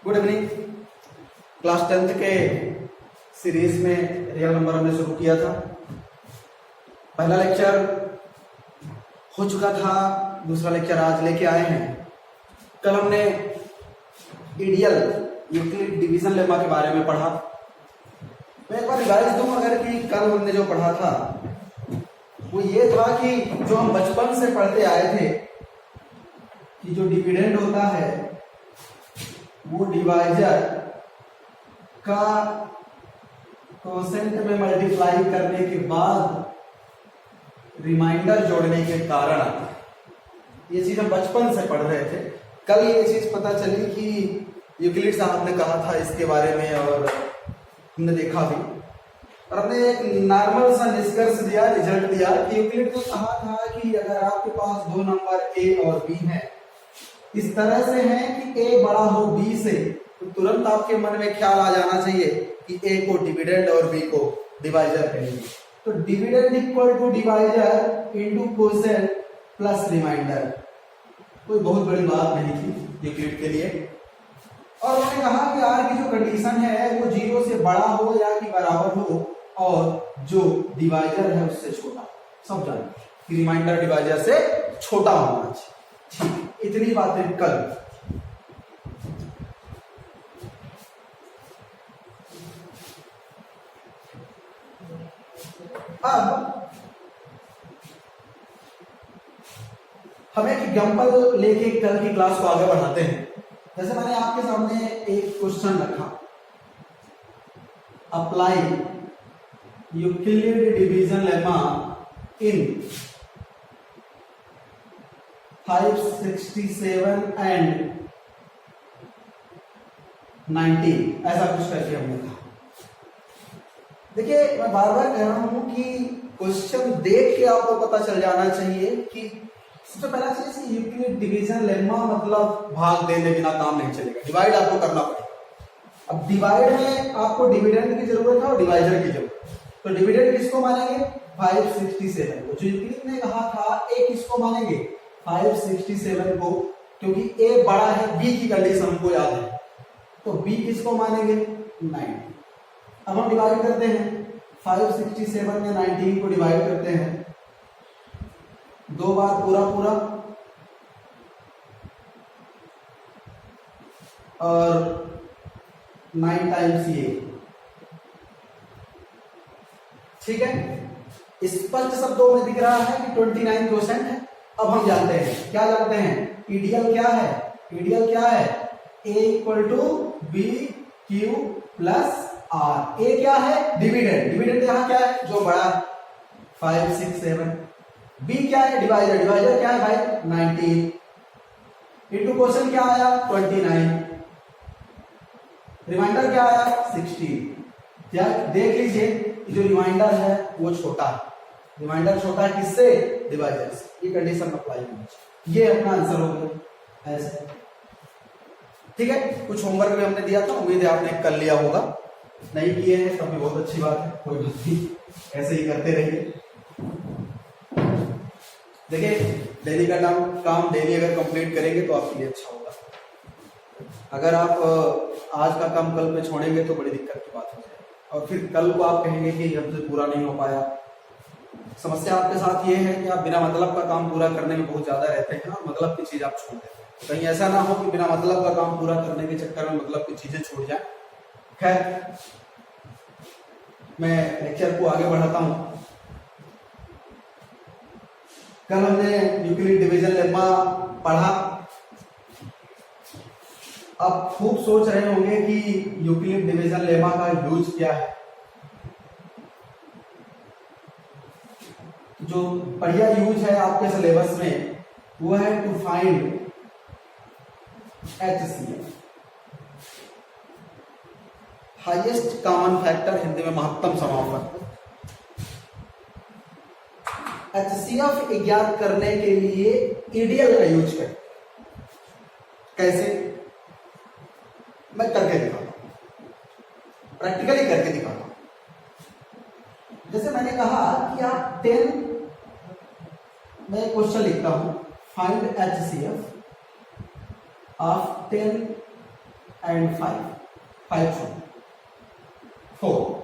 Good evening. Class 10th के series में real number हमने शुरू किया था। पहला लेक्चर हो चुका था, दूसरा लेक्चर आज लेके आए हैं। कल हमने आइडियल यूक्लिड डिवीजन लेमा के बारे में पढ़ा। मैं एक बार रिवाइज दूं अगर कि कल हमने जो पढ़ा था वो ये था कि जो हम बचपन से पढ़ते आए थे कि जो डिविडेंड होता है वो डिवाइजर का कोसेंट में मल्टीप्लाई करने के बाद रिमाइंडर जोड़ने के कारण आता है। ये चीज हम बचपन से पढ़ रहे थे। कल ये चीज पता चली कि यूक्लिड साहब ने कहा था इसके बारे में और हमने देखा भी, और हमने एक नॉर्मल सा निष्कर्ष दिया, रिजल्ट दिया कि यूक्लिड ने कहा था कि अगर आपके पास दो नंबर ए और बी हैं, इस तरह से हैं कि ए बड़ा हो बी से, तो तुरंत आपके मन में ख्याल आ जाना चाहिए कि ए को डिविडेंड और बी को डिवाइजर कहेंगे। तो dividend equal to divisor into quotient plus remainder, कोई बहुत बड़ी बात नहीं थी यूक्लिड के लिए। और उन्होंने कहा कि आर की जो कंडीशन है वो 0 से बड़ा हो या कि बराबर हो और जो डिवाइजर है उससे छोटा। सब जानते कि रिमाइंडर डिवाइजर से छोटा होना चाहिए। ठीक, इतनी बातें कल। अब हम एक एग्जांपल लेके कल की क्लास को आगे बढ़ाते हैं। जैसे मैंने आपके सामने एक क्वेश्चन रखा, apply Euclid division lemma in 567 and 19, ऐसा कुछ करके हमने कहा। देखिए मैं बार बार कह रहा हूं कि क्वेश्चन देख के आपको पता चल जाना चाहिए कि सबसे पहला चीज यूक्लिड डिवीजन लेमा मतलब भाग देने बिना काम नहीं चलेगा, डिवाइड आपको करना पड़ेगा। अब डिवाइड में आपको डिविडेंड की जरूरत है और डिवाइजर की जरूरत है। तो डिविडेंड किसको मानेंगे? 567 को। जो यूक्लिड ने कहा था ए किसको मानेंगे? 567 को, क्योंकि ए बड़ा है बी की कंडीशन हमको याद है। तो बी किसको मानेंगे? 90। अब हम डिवाइड करते हैं, 567 में 19 को डिवाइड करते हैं, दो बार पूरा पूरा और 9 टाइम्स ये। ठीक है, स्पष्ट शब्दों में दिख रहा है कि 29 क्वेश्चन है। अब हम जानते हैं, क्या जानते हैं? ईडीएल क्या है? ईडीएल क्या है? A equal to B Q plus R. A क्या है? डिविडेंड। डिविडेंड यहां क्या है? जो बड़ा है 567। बी क्या है? डिवाइजर। डिवाइजर क्या है भाई? 19 इंटू क्वेश्चन क्या आया? 29। रिमाइंडर क्या आया? 60। क्या देख लीजिए, जो रिमाइंडर है वो छोटा है। रिमाइंडर छोटा है किससे? डिवाइजर से। ये कंडीशन अप्लाई होनी चाहिए। ये अपना आंसर हो गया ऐसे। ठीक है, कुछ होमवर्क भी हमने दिया था, उम्मीद है आपने कर लिया होगा। नहीं किए हैं तब भी बहुत अच्छी बात है, कोई बात नहीं, ऐसे ही करते रहिए। देखिए डेली का काम डेली अगर कंप्लीट करेंगे तो आपके लिए अच्छा होगा। अगर आप आज का काम कल पे छोड़ेंगे तो बड़ी दिक्कत की बात हो जाएगी, और फिर कल को आप कहेंगे कि हमसे पूरा नहीं हो पाया। समस्या आपके साथ ये है कि आप बिना मतलब का काम पूरा करने में बहुत ज्यादा रहते हैं और मतलब की चीज आप छोड़ देते हैं। कहीं ऐसा ना हो कि बिना मतलब का काम पूरा करने के चक्कर में मतलब की चीजें छूट जाए। खैर, मैं लेक्चर को आगे बढ़ाता हूं। कल हमने यूक्लिड डिवीजन लेमा पढ़ा। अब खूब सोच रहे होंगे कि यूक्लिड डिवीजन लेमा का यूज क्या है। जो बढ़िया यूज है आपके सिलेबस में वो है to find HCF, highest common factor, Hindi में महत्तम समापन। HCF ज्ञात करने के लिए ईडीएल का यूज करें। कैसे? मैं करके दिखाता हूं, प्रैक्टिकली करके दिखाता हूं। जैसे मैंने कहा कि आप 10, मैं क्वेश्चन लिखता हूं, फाइंड HCF of 10 एंड 5 4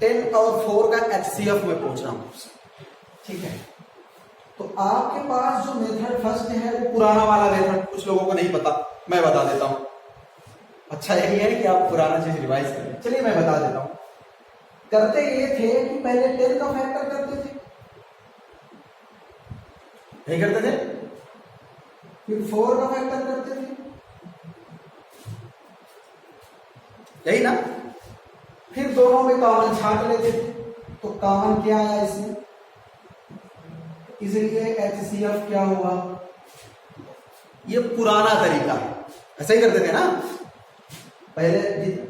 10 और 4 का HCF में पूछ रहा हूं आपसे, ठीक है। तो आपके पास जो मेथड फर्स्ट है वो पुराना वाला मेथड, कुछ लोगों को नहीं पता, मैं बता देता हूं। अच्छा यही है कि आप पुराना चीज रिवाइज करें। चलिए मैं बता देता हूं। करते ये थे कि पहले 10 का फैक्टर करते थे, नहीं करते थे, फिर 4 का फैक्टर करते थे, यही ना, फिर दोनों में कॉमन छांट लेते थे, तो कॉमन क्या आया इसमें, इसलिए HCF क्या हुआ। ये पुराना तरीका है, ऐसा ही करते थे ना, पहले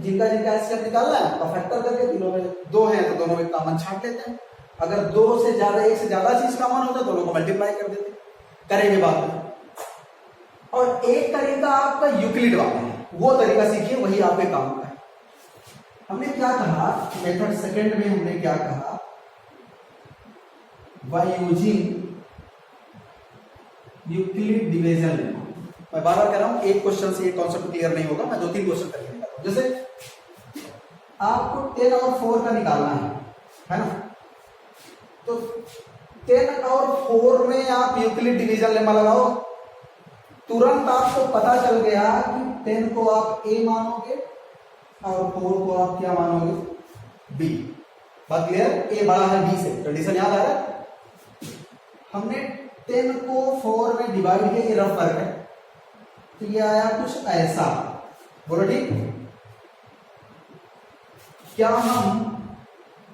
जिनका HCF निकालना है तो फैक्टर करके, तीनों में 2 हैं तो दोनों में कॉमन छांट लेते हैं, अगर 2 से ज्यादा, 1 से ज्यादा चीज कॉमन होता है दोनों को मल्टीप्लाई कर देते, करेंगे बाद में। और एक तरीका आपका यूक्लिड वाला है, वो तरीका सीखिए, वही आपके काम का है। हमने क्या कहा, मेथड सेकंड में हमने क्या कहा, बाय यूजिंग यूक्लिड डिवीजन। मैं बार बार कह रहा हूं, एक क्वेश्चन से एक कॉन्सेप्ट क्लियर नहीं होगा, मैं 2-3 क्वेश्चन करके निकालता हूं। जैसे आपको 10 और 4 का निकालना है ना, तो 10 और 4 में आप यूक्लिड डिवीजन लेमा लगाओ, तुरंत आपको पता चल गया कि 10 को आप A मानोगे और 4 को आप क्या मानोगे, B। बात क्लियर, A बड़ा है B से, कंडीशन याद आ रहा है। हमने 10 को 4 में डिवाइड किया, ये रफ फर्क है, तो ये आया कुछ ऐसा, बोलो ठीक। क्या हम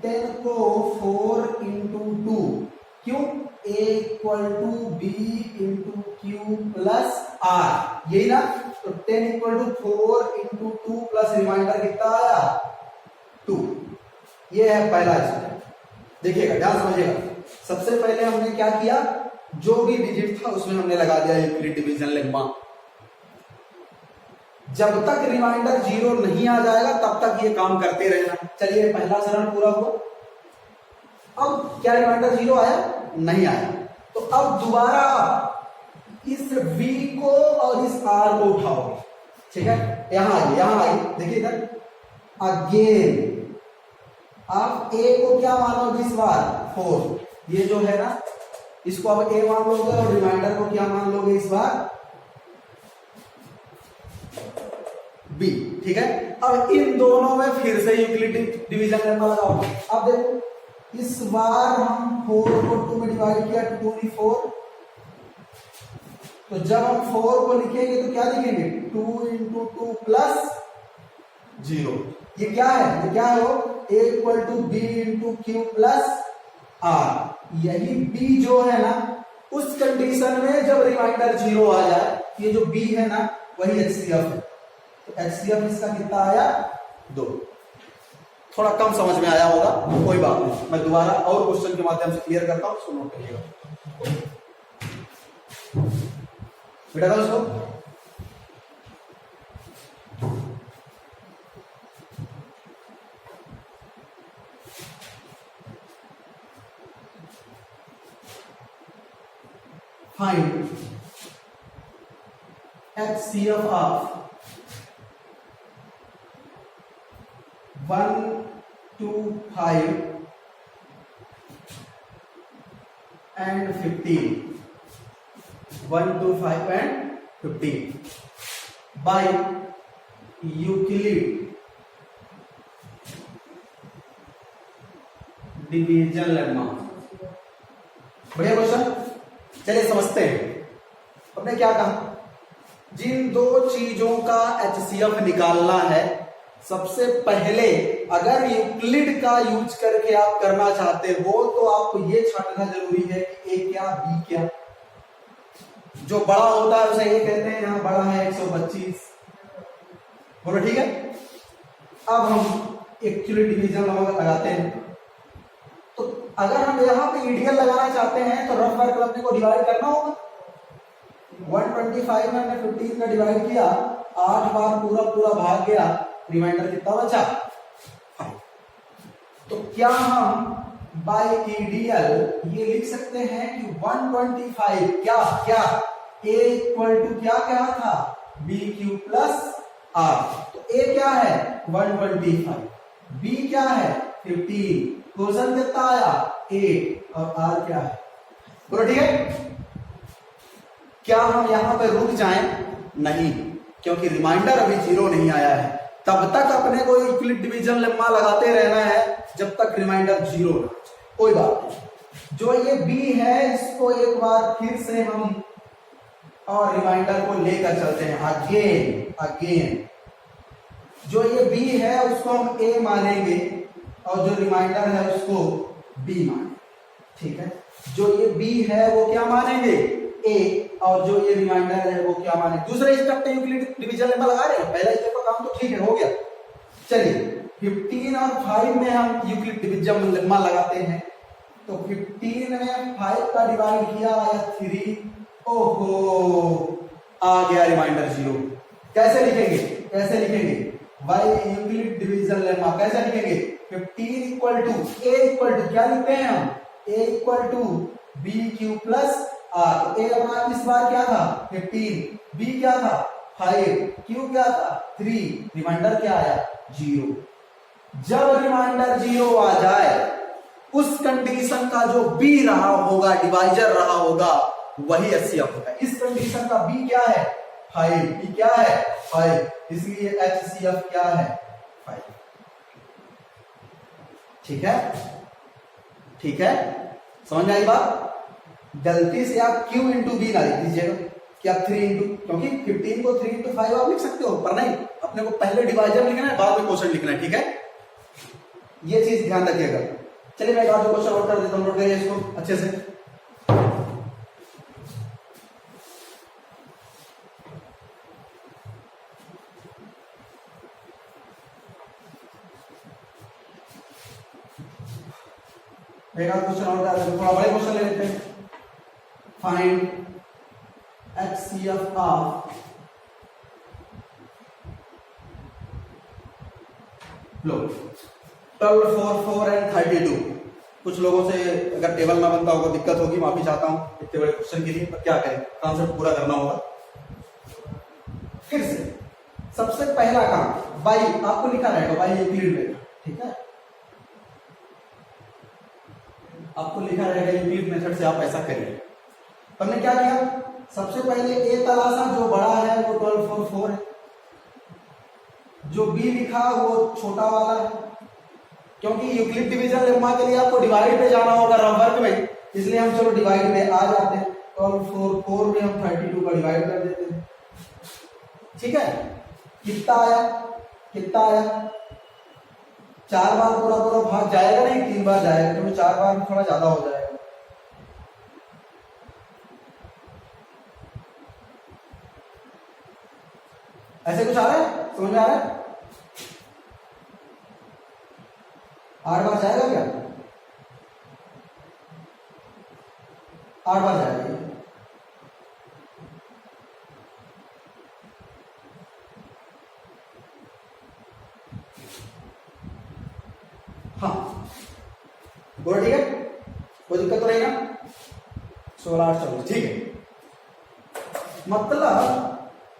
10 को 4 इंटू 2, क्यों, A equal to B into Q plus R, यही ना, तो 10 equal to 4 into 2 plus remainder कितना आया, 2। ये है पहला स्टेप, देखिएगा, ध्यान समझिएगा। सबसे पहले हमने क्या किया, जो भी डिजिट था उसमें हमने लगा दिया यूक्लिड डिवीजन लेम्मा। जब तक रिमाइंडर 0 नहीं आ जाएगा तब तक ये काम करते रहना। चलिए पहला चरण पूरा हुआ। अब क्या रिमाइंडर 0 आया, नहीं आया, तो अब दोबारा इस V को और इस R को उठाओगे, ठीक है, यहां आइए, देखिए इधर, अगेन आप A को क्या मानोगे इस बार, 4, ये जो है ना, इसको अब A मान लोगे और रिमाइंडर को क्या मान लोगे इस बार, B, ठीक है। अब इन दोनों में फिर से यूक्लिड डिवीजन लेमा लगाओ। अब देखो, इस बार हम 4 को 2 में डिवाइड किया, 2 × 4, तो जब हम 4 को लिखेंगे तो क्या लिखेंगे, 2 इंटू 2 प्लस 0। ये क्या है, ये क्या है, वो A equal to B into Q plus R। यही B जो है ना, उस कंडीशन में जब रिमाइंडर 0 आ जाए, ये जो B है ना वही HCF है, तो HCF इसका कितना आया, 2। थोड़ा कम समझ में आया होगा, कोई बात नहीं, मैं दोबारा और क्वेश्चन के माध्यम से क्लियर करता हूं, उसको नोट करिएगा बेटा। दोस्तों find HCF of 1 to 5 and 15, 1 to 5 and 15 by Euclid division lemma. बढ़िया क्वेश्चन, चलिए समझते हैं। हमने क्या कहा, जिन 2 चीजों का HCF निकालना है, सबसे पहले अगर यूक्लिड का यूज करके आप करना चाहते हो तो आपको ये छांटना जरूरी है कि A क्या B क्या। जो बड़ा होता है उसे ये कहते हैं, यहां बड़ा है 125, बोलो ठीक है। अब हम एक्चुअली डिवीजन लगाते हैं, तो अगर हम यहाँ पे ईडीएल लगाना चाहते हैं तो रफ वर्क अपने को डिवाइड करना होगा। 125 में हमने 15 का डिवाइड किया, 8 बार पूरा भाग गया, रिमाइंडर कितना बचा, 5। तो क्या हम बाय ईडीएल ये लिख सकते हैं कि 125 क्या A इक्वल टू क्या था, BQ प्लस आर। तो ए क्या है 125, बी क्या है 15, क्वेश्चन कितना आया 8 और आर क्या है। बोलो ठीक है। क्या हम यहां पे रुक जाएं? नहीं, क्योंकि रिमाइंडर अभी 0 नहीं आया है। तब तक अपने को यूक्लिड डिवीजन लेम्मा लगाते रहना है जब तक रिमाइंडर 0 ना। कोई बात नहीं। जो ये बी है इसको एक बार फिर से हम और रिमाइंडर को लेकर चलते हैं अगेन। जो ये बी है उसको हम ए मानेंगे और जो रिमाइंडर है उसको बी मानेंगे। ठीक है, जो ये बी है वो क्या मानेंगे ए और जो ये रिमाइंडर है वो क्या मानेंगे। दूसरे स्टेप पे यूक्लिड डिवीजन लेम्मा लगा रहे हैं, पहला स्टेप का काम तो ठीक है, हो गया। चलिए 15 और 5 में हम यूक्लिड डिवीजन लेम्मा लगाते हैं। तो 15 में 5 का डिवाइड किया आया 3, ओहो आ गया रिमाइंडर 0। कैसे लिखेंगे बाय यूक्लिड डिवीजन लेम्मा कैसे लिखेंगे 15 इक्वल टू क्या लिखते हैं हम a equal to B Q plus R. A अपना इस बार क्या था 15, बी क्या था 5, क्यू क्या था 3, रिमाइंडर क्या आया 0। जब रिमाइंडर 0 आ जाए उस कंडीशन का जो बी रहा होगा डिवाइजर रहा होगा वही HCF होगा। इस कंडीशन का बी क्या है 5, बी क्या है 5, इसलिए HCF क्या है 5। ठीक है, समझ में आई बात। गलती से आप Q इंटू बी ना लिख दीजिएगा कि आप 3 इंटू, क्योंकि 15 को 3 इंटू 5 आप लिख सकते हो, पर नहीं, अपने को पहले डिवाइजर लिखना है बाद में क्वेश्चन लिखना है। ठीक है, ये चीज ध्यान रखिएगा। चलिए मैं एक और क्वेश्चन और कर देता हूं, नोट करिए इसको अच्छे से। एक और क्वेश्चन और कर देते हैं, थोड़ा बड़े क्वेश्चन ले लेते हैं। Find HCF of low 12, 4, 4 and 32। कुछ लोगों से अगर टेबल ना बनता होगा दिक्कत होगी, माफी चाहता हूं इतने बड़े क्वेश्चन के लिए, पर क्या करें, कॉन्सेप्ट पूरा करना होगा। फिर से सबसे पहला काम बाई आपको लिखा रहेगा, बाई यूक्लिड में, ठीक है, आपको लिखा रहेगा यूक्लिड मेथड से आप ऐसा करिए। हमने क्या किया, सबसे पहले ए तलाशा, जो बड़ा है वो 12, 4, 4 है, जो बी लिखा वो छोटा वाला है, क्योंकि यूक्लिड डिवीजन लेम्मा के लिए आपको डिवाइड पे जाना होगा रफ वर्क में, इसलिए हम चलो डिवाइड पे आ जाते हैं। 12, 4, 4 में हम 32 का डिवाइड कर देते हैं। ठीक है, कितना आया 4 बार पूरा भाग जाएगा नहीं, 3 बार जाएगा, क्योंकि 4 बार में थोड़ा ज्यादा हो जाएगा। ऐसे कुछ आ रहा है, समझ में आ रहा है। 8 बार जाएगा क्या, 8 बार जाएगा। हाँ बोलो, ठीक है, कोई दिक्कत तो नहीं ना। 16, 8, 24, ठीक है।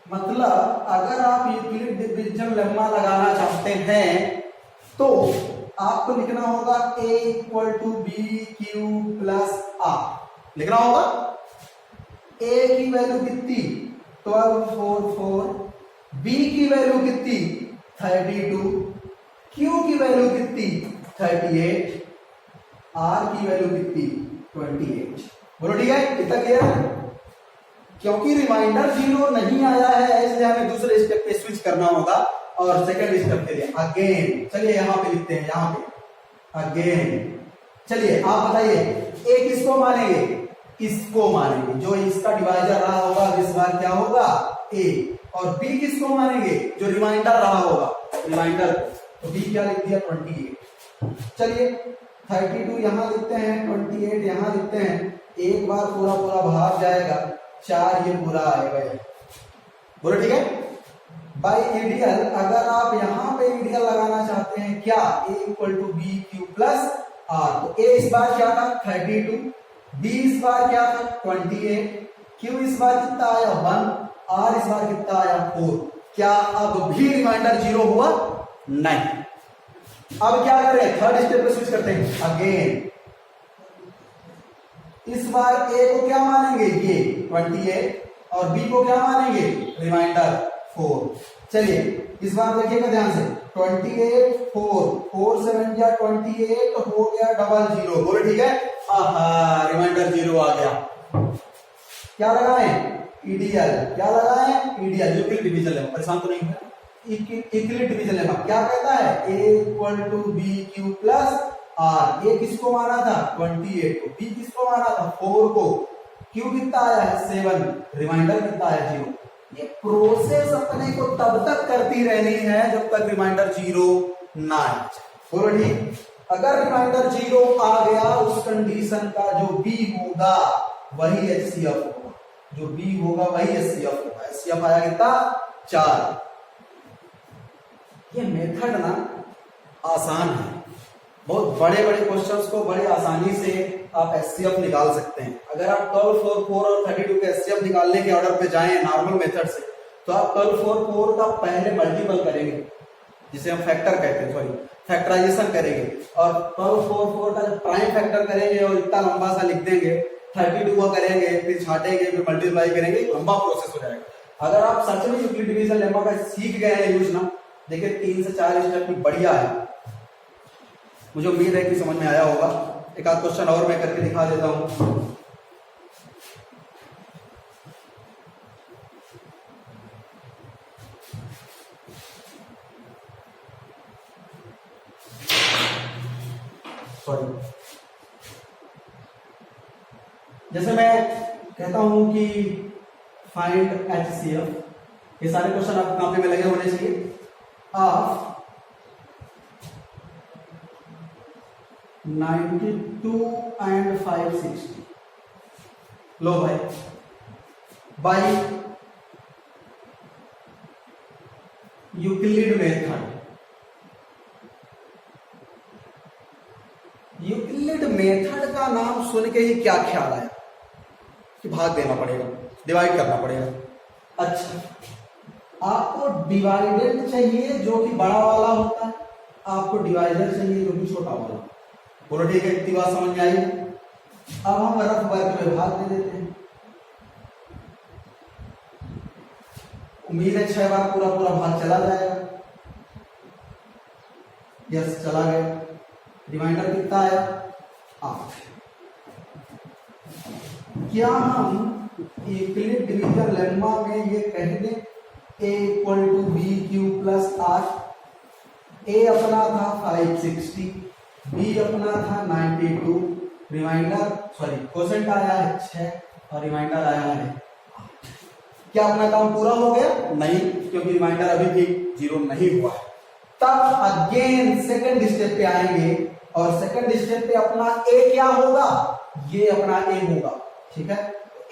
मतलब अगर आप यूक्लिड डिवीजन लेम्मा लगाना चाहते हैं तो आपको लिखना होगा a equal to B Q plus R लिखना होगा। a की वैल्यू कितनी 12, 4, 4, b की वैल्यू कितनी 32, q की वैल्यू कितनी 38, r की वैल्यू कितनी 28। बोलो ठीक है, इतना क्लियर है। क्योंकि रिमाइंडर 0 नहीं आया है इसलिए हमें दूसरे स्टेप पे स्विच करना होगा और सेकंड स्टेप के लिए अगेन, चलिए यहां पे लिखते हैं, यहां पे अगेन। चलिए आप बताइए ए किसको मानेंगे, इसको मानेंगे, जो इसका डिवाइजर रहा होगा इस बार क्या होगा ए, और बी किसको मानेंगे, जो रिमाइंडर रहा होगा रिमाइंडर, तो बी क्या लिख दिया 28। चलिए 32 यहां लिखते हैं, 28 यहां लिखते हैं, एक बार पूरा भाग जाएगा, 4 ये पूरा आएगा। बोलो ठीक है। बाय आइडियल अगर आप यहां पे आइडियल लगाना चाहते हैं, क्या a equal to B Q plus R, तो a इस बार क्या था 32, b इस बार क्या था 28, q इस बार कितना आया 1, r इस बार कितना आया 4। क्या अब भी रिमाइंडर 0 हुआ? नहीं। अब क्या करें? थर्ड स्टेप पे स्विच करते हैं अगेन। इस बार ए को क्या मानेंगे? ये 28 और बी को क्या मानेंगे? रिमाइंडर 4। चलिए इस बार देखिएगा ध्यान से, 28 4 7 या 28 हो गया 00। बोले ठीक है? रिमाइंडर 0 आ गया। क्या लगाएं? ईडीएल। क्या लगाएं? EDL, Euclid division lemma. परेशान तो नहीं है? यूक्लिड डिवीजन लेमा क्या कहता है? a equal to B Q plus R. A किसको माना था? 28 को। बी किसको माना था? 4 को। क्यू कितना आया है? 7। रिमाइंडर कितना आया? 0। ये प्रोसेस अपने को तब तक करती रहनी है जब तक रिमाइंडर 0 ना आए। बोलो ठीक। अगर रिमाइंडर 0 आ गया, उस कंडीशन का जो बी होगा वही एचसीएफ होगा। जो बी होगा वही एचसीएफ होगा। एचसीएफ आया कितना? 4। ये मेथड ना आसान है। बहुत बड़े बड़े क्वेश्चंस को बड़े आसानी से आप एचसीएफ निकाल सकते हैं। अगर आप 12 4 4 और 32 के एचसीएफ निकालने के ऑर्डर पे जाएं नॉर्मल मेथड से, तो आप 12 4 4 का पहले मल्टीपल करेंगे, जिसे हम फैक्टर कहते हैं, सॉरी फैक्टराइजेशन करेंगे, और 12 4 4 का जब प्राइम फैक्टर करेंगे और इतना लंबा सा लिख देंगे, 32 का करेंगे, फिर छाटेंगे, फिर मल्टीप्लाई करेंगे, लंबा प्रोसेस हो जाएगा। अगर आप सच में यूक्लिड डिवीजन लेमा का सीख गए हैं यूज ना, देखिए 3 से 4 स्टेप में बढ़िया है। मुझे उम्मीद है कि समझ में आया होगा। एक आध क्वेश्चन और मैं करके दिखा देता हूं। सॉरी, जैसे मैं कहता हूं कि फाइंड एचसीएफ, ये सारे क्वेश्चन आपके कॉपी में लगे होने चाहिए। ऑफ 92 and 560, लो भाई, by Euclid method. Euclid method का नाम सुन के ही क्या ख्याल आया? कि भाग देना पड़ेगा, डिवाइड करना पड़ेगा। अच्छा, आपको डिवाइडेड चाहिए जो कि बड़ा वाला होता है, आपको डिवाइडर चाहिए जो कि छोटा वाला। बोलो ठीक है, इतनी बात समझ में आई। अब हम रफ वर्क में भाग दे देते हैं। उम्मीद है 6 बार पूरा पूरा भाग चला जाएगा। यस, चला गया। रिमाइंडर कितना आया? 8। क्या हम यूक्लिड डिवीजन लेम्मा में ये कह दें a equal to B Q plus R? A अपना था 560, बी अपना था 92, रिमाइंडर सॉरी क्वोशेंट आया है 6 और रिमाइंडर आया है 8। क्या अपना काम पूरा हो गया? नहीं, क्योंकि रिमाइंडर अभी भी 0 नहीं हुआ है। तब अगेन सेकंड स्टेप पे आएंगे और सेकंड स्टेप पे अपना ए क्या होगा? ये अपना ए होगा। ठीक है,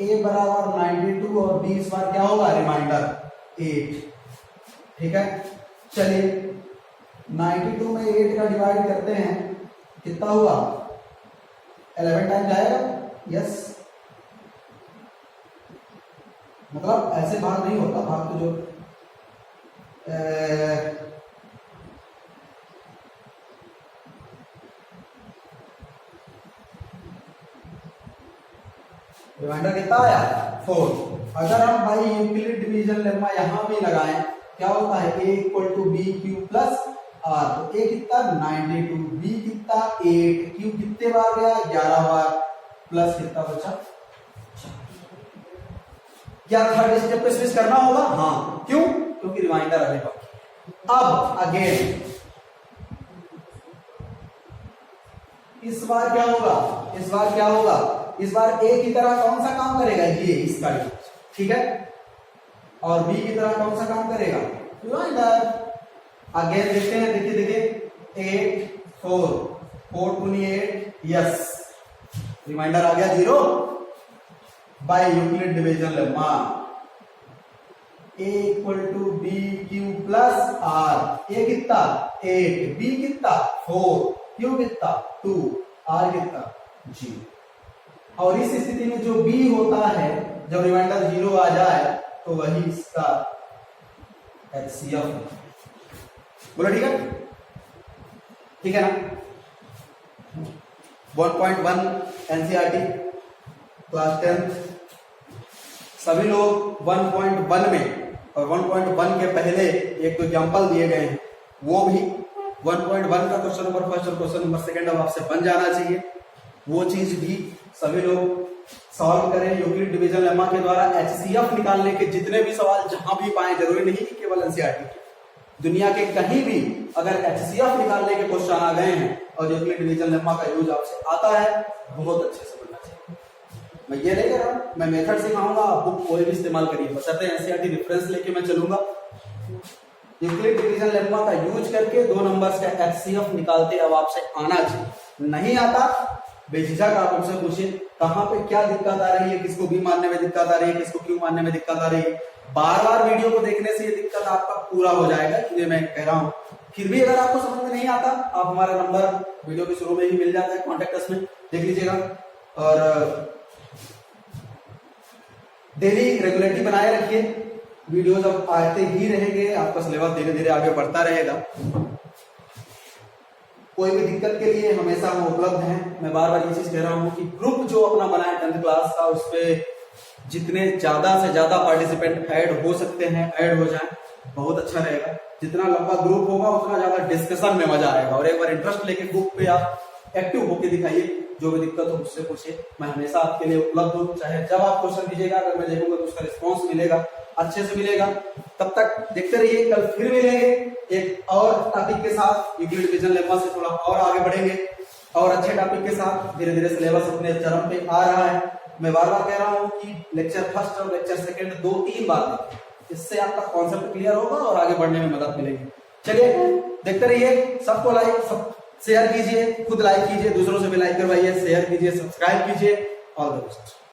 ए बराबर 92 और बी इस बार क्या होगा? रिमाइंडर 8। ठीक है, चलिए 92 में 8 का डिवाइड करते हैं, कितना हुआ? 11 टाइम जाएगा। यस, मतलब ऐसे भाग नहीं होता, भाग तो जो रिमाइंडर कितना आया? 4। अगर हम भाई यूक्लिड डिवीजन लेम्मा यहां भी लगाएं, क्या होता है? a equal to B Q plus R. तो a कितना? 92, b कितना? 8, q कितने बार गया? 11 बार, प्लस कितना बचा? क्या थर्ड स्टेप पे स्विच करना होगा? हाँ, क्यों? क्योंकि रिमाइंडर अभी बाकी। अब अगेन इस बार क्या होगा? इस बार क्या होगा? इस बार ए की तरह कौन सा काम करेगा? ये इसका, ठीक है, और बी की तरह कौन सा काम करेगा? रिमाइंडर। अगेन देखते हैं, देखिए देखिए 8 4 4 28, यस, रिमाइंडर आ गया 0 by Euclid division lemma. a equal to B Q plus R. A कितना? 8, बी कितना? 4, क्यू कितना? 2, आर कितना? 0। और इस स्थिति में जो b होता है, जब रिमाइंडर 0 आ जाए, तो वही इसका HCF। बोलो ठीक है, ठीक है ना। 1.1 NCERT क्लास 10 सभी लोग 1.1 में और 1.1 के पहले एक तो एग्जाम्पल दिए गए हैं, वो भी 1.1 का क्वेश्चन नंबर फर्स्ट और क्वेश्चन नंबर सेकंड अब आपसे बन जाना चाहिए। वो चीज भी सभी लोग सॉल्व करें यूक्लिड डिवीजन लेमा के द्वारा। HCF निकालने के जितने भी सवाल जहां भी पाए, जरूरी नहीं कि केवल एनसीईआरटी, दुनिया के कहीं भी अगर HCF निकालने के क्वेश्चन आ गए हैं और यूक्लिड डिवीजन लेमा का यूज आपसे आता है, बहुत अच्छे से बनना चाहिए। मैं ये नहीं कर रहा हूं, मैं मेथड सिखाऊंगा, आप बुक कोई भी इस्तेमाल करिए, बशर्ते एनसीईआरटी रेफरेंस लेके मैं चलूंगा। यूक्लिड डिवीजन लेमा का यूज करके 2 नंबर्स का HCF निकालते अब आपसे आना चाहिए। नहीं आता, बेझिझक आप हमसे पूछिए कहां पे क्या दिक्कत आ रही है, किसको बी मानने में दिक्कत आ रही है, किसको क्यों मानने में दिक्कत आ रही है। बार बार वीडियो को देखने से ये दिक्कत आपका पूरा हो जाएगा, इसलिए मैं कह रहा हूं। फिर भी अगर आपको समझ में नहीं आता, आप हमारा नंबर वीडियो के शुरू में ही मिल जाता है, कॉन्टेक्ट अस में देख लीजिएगा। और डेली रेगुलरिटी बनाए रखिए, वीडियोज अब आते ही रहेंगे, आपका सिलेबस धीरे धीरे आगे बढ़ता रहेगा। कोई भी दिक्कत के लिए हमेशा हम उपलब्ध हैं। मैं बार बार ये चीज कह रहा हूं कि ग्रुप जो अपना बनाए 10th क्लास का, उस पर जितने ज्यादा से ज्यादा पार्टिसिपेंट ऐड हो सकते हैं ऐड हो जाएं, बहुत अच्छा रहेगा। जितना लंबा ग्रुप होगा उतना ज्यादा डिस्कशन में मजा आएगा। और एक बार इंटरेस्ट लेके ग्रुप पे आप एक्टिव होके दिखाइए, जो भी दिक्कत हो मुझसे पूछिए, मैं हमेशा आपके लिए उपलब्ध हूँ। चाहे जब आप क्वेश्चन कीजिएगा, अगर मैं देखूंगा तो उसका रिस्पॉन्स मिलेगा, अच्छे से मिलेगा। तब तक देखते रहिए, कल फिर मिलेंगे एक और टॉपिक के साथ। यूक्लिड डिवीजन लेमा से थोड़ा और आगे बढ़ेंगे और अच्छे टॉपिक के साथ। धीरे धीरे सिलेबस अपने चरम पे आ रहा है। मैं बार बार कह रहा हूँ कि लेक्चर फर्स्ट और लेक्चर सेकंड 2-3 बार देखें, इससे आपका कॉन्सेप्ट क्लियर होगा और आगे बढ़ने में मदद मिलेगी। चलिए देखते रहिए, सबको लाइक सब शेयर कीजिए, खुद लाइक कीजिए, दूसरों से भी लाइक करवाइए, शेयर कीजिए, सब्सक्राइब कीजिए। All the best.